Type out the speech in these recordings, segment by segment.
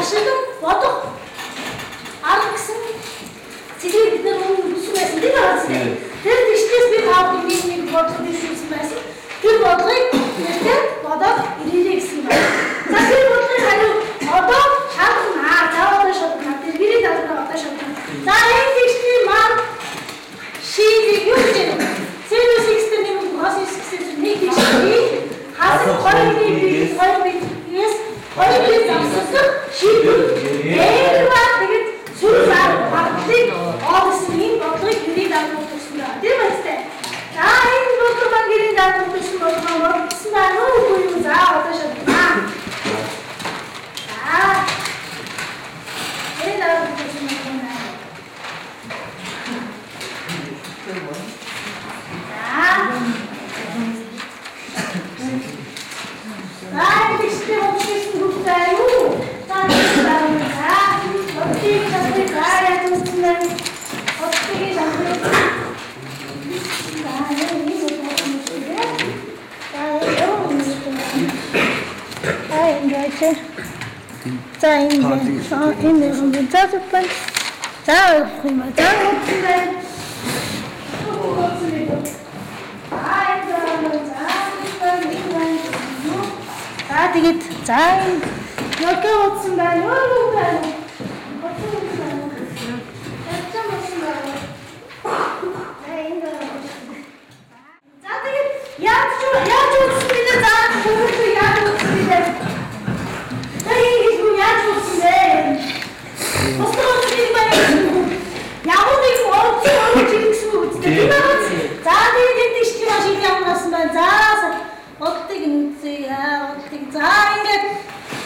ашиглан бодох арга гэсэн цэгийг бид нар үүсгэн байсан тийм үү? Тэр тийшээс би таавал нэг бодлого дэвшүүлсэн байсан. Тэр бодлогыг нэртэй бодоод ирээрэй гэсэн байна. За тэр бодлогыг хариу одоо шалгана. Заавал шалгана. Тэр гэрээ даалгавар одоо шалгана. За энэ тийшний маань шийдийг юу гэж байна? Serious external process system нэг тийшний хасах хоёрын замсах шийдвэр. Тэгээд сүрсээр хатдаг оолсны бодлогыг гэрээ даалгавар гэсэн байна. Тийм үү? За энэ бодлого маань гэрээ даалгавар гэсэн бодлого гэсэн байна уу юу? За одоо шалгана. За гэрээ даалгавар гэсэн бодлого байна. Тэгээд за яг утсан байна уу байна. За тэгээд яаж утсан бэ? За бүгд яаж утсан бэ? Тэгээд яаж утсан бэ? Босдоо тийм байна. Ямар нэг орчин гэсэн үг үстэй. За тэгээд энэ тийш машин явуулсан байна. За Оттыг нүцээ оттыг за ингээд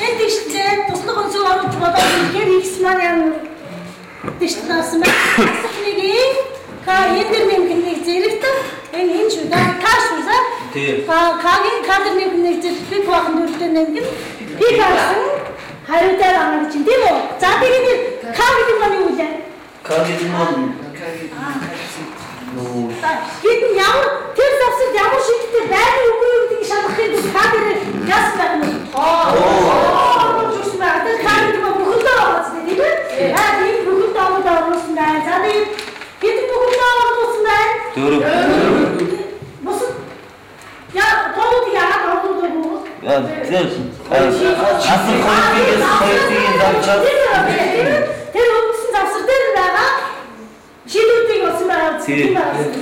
энэ тийшээ туслах өнцөг оруулж бодоод ихээр X маань ямар тийш таасан байна. Асахныгийн энэ нэмгнийг зэрэгтэн энэ шүү дээ. Каш шүү за. Кагийн кадр нэмгнийг зэрэг бахан дүртэй нэмгэн би гасан хариутай байгаа чинь тийм үү? За тэгээд кагийн маань юу вэ? Кагийн маань Гитэн ямар тэр завсад ямар шигтэй байна үгүй юу гэдгийг шалгахын тулд кадр газ байна. Жус байна. Тэр кадр бүхэндээ оруулсан тийм үү? Тийм бүхэндээ оруулсан байна. За тэгээд гитэн бүхэндээ оруулсан байна. Бос. Яа, тоолд яагаад оруулдаг вэ? Тэр асар хоёрын завсад. Тэр өнгөсөн завсар дээр байгаа шийдвэрийг олсон байгаа.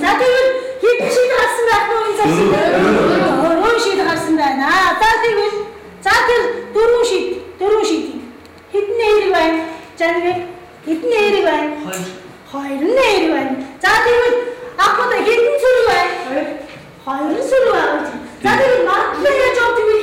За тэгээд хэд шийдвэр гарсан байх нь энэ завсар. Өөр шийдвэр гарсан байна. За тэгээд тэр дөрвөн шийдвэр. Хэдэн нэр байна? Жаныг хэдэн нэр байна? Хоёр нэр байна. За тэгээд ахмад хэдэн сүр байна? Хоёр сүр байна. За тэгээд матлаа яаж авдаг вэ?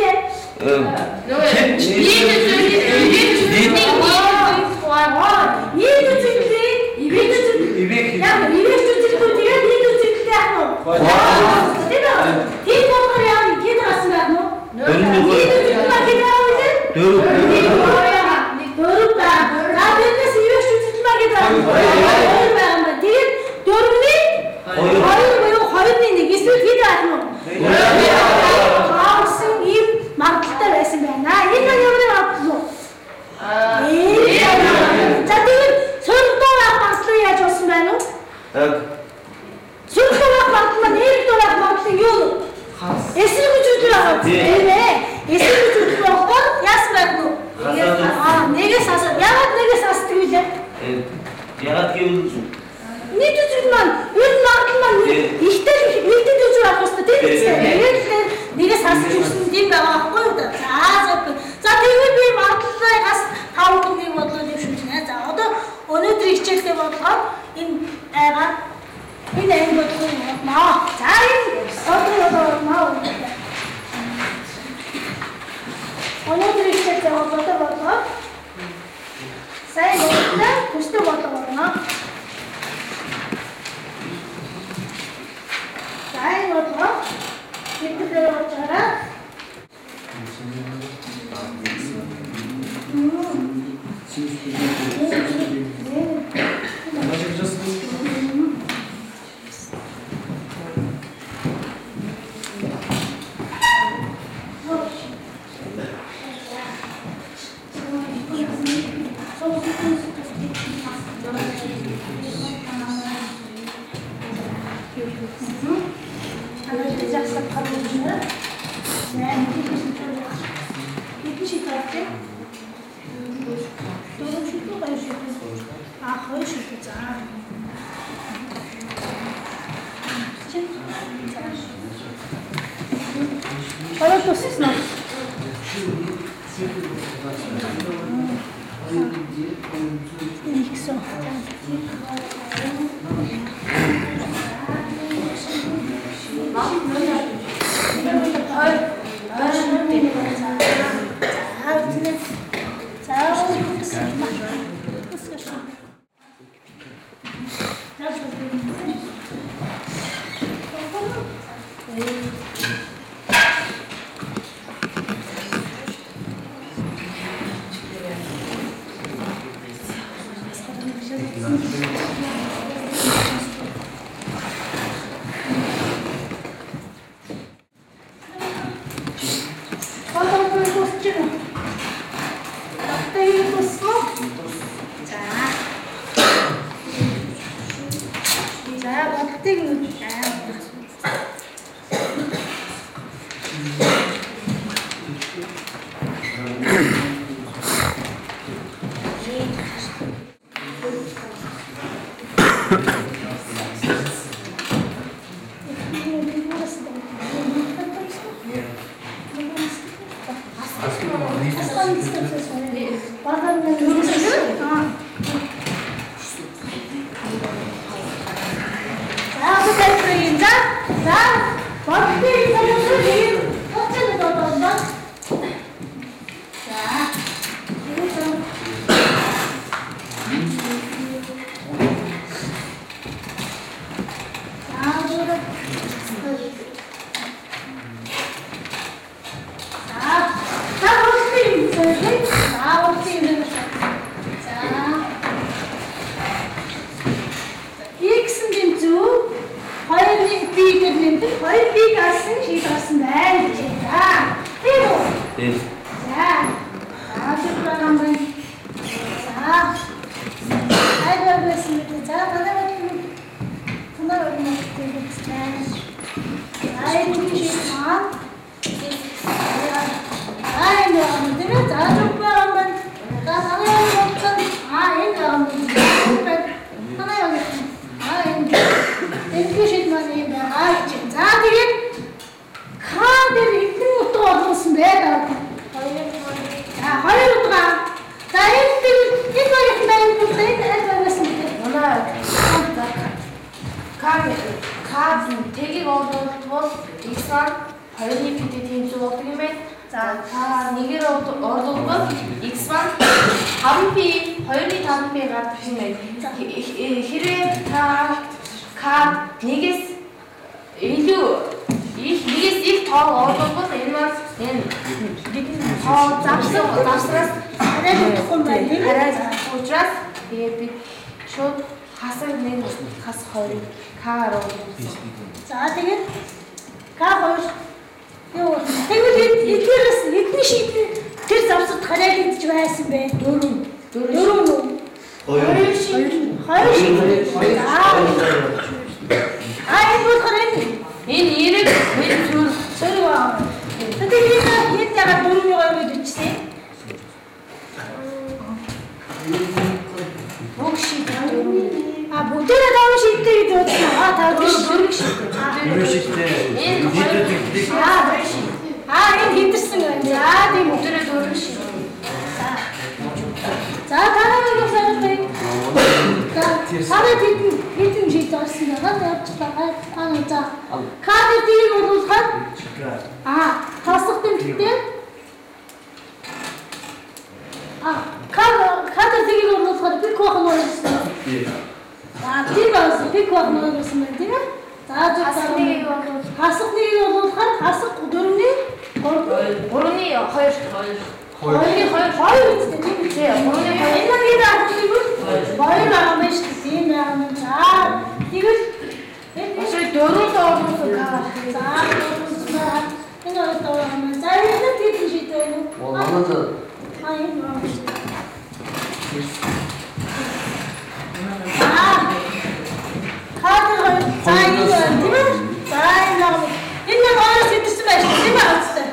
Yes.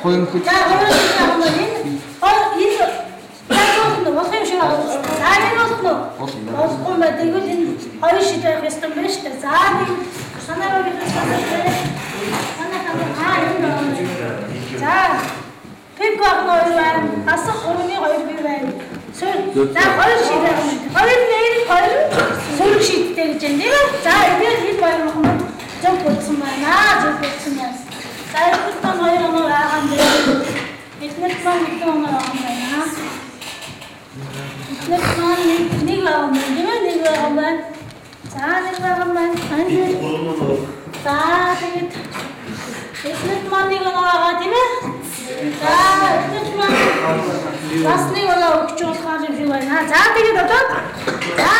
Хойнхот. За хойнхот авна энэ. Энэ таагүй болох юм шиг байна. За энэ болохгүй мэ тэгвэл энэ хоёр шийдэх байх ёстой байна шүү дээ. За нэг санаараа би хэлсэн. За пик авна хоёр байна. Асах өрөөний хоёр бий байна. За хоёр шийдэх юм. Хоёр нэр хоёр сөрөг шийдтэй гэж байна. За эдгээр хэд баяр махна зөв болсон байна. Зөв болсон яас. За энэ тань хоёр оноо аа юм дээр. Эдгээр маань нэг оноо аа юм байна. Эдгээр маань нэг аа юм байна. Нэг аа юм байна. За нэг аа юм байна. За тэгээд эдгээр маань нэг оноо аа тийм ээ. За эдгээр маань бас нэг оноо өгч болох юм шиг байна. За тэгээд одоо за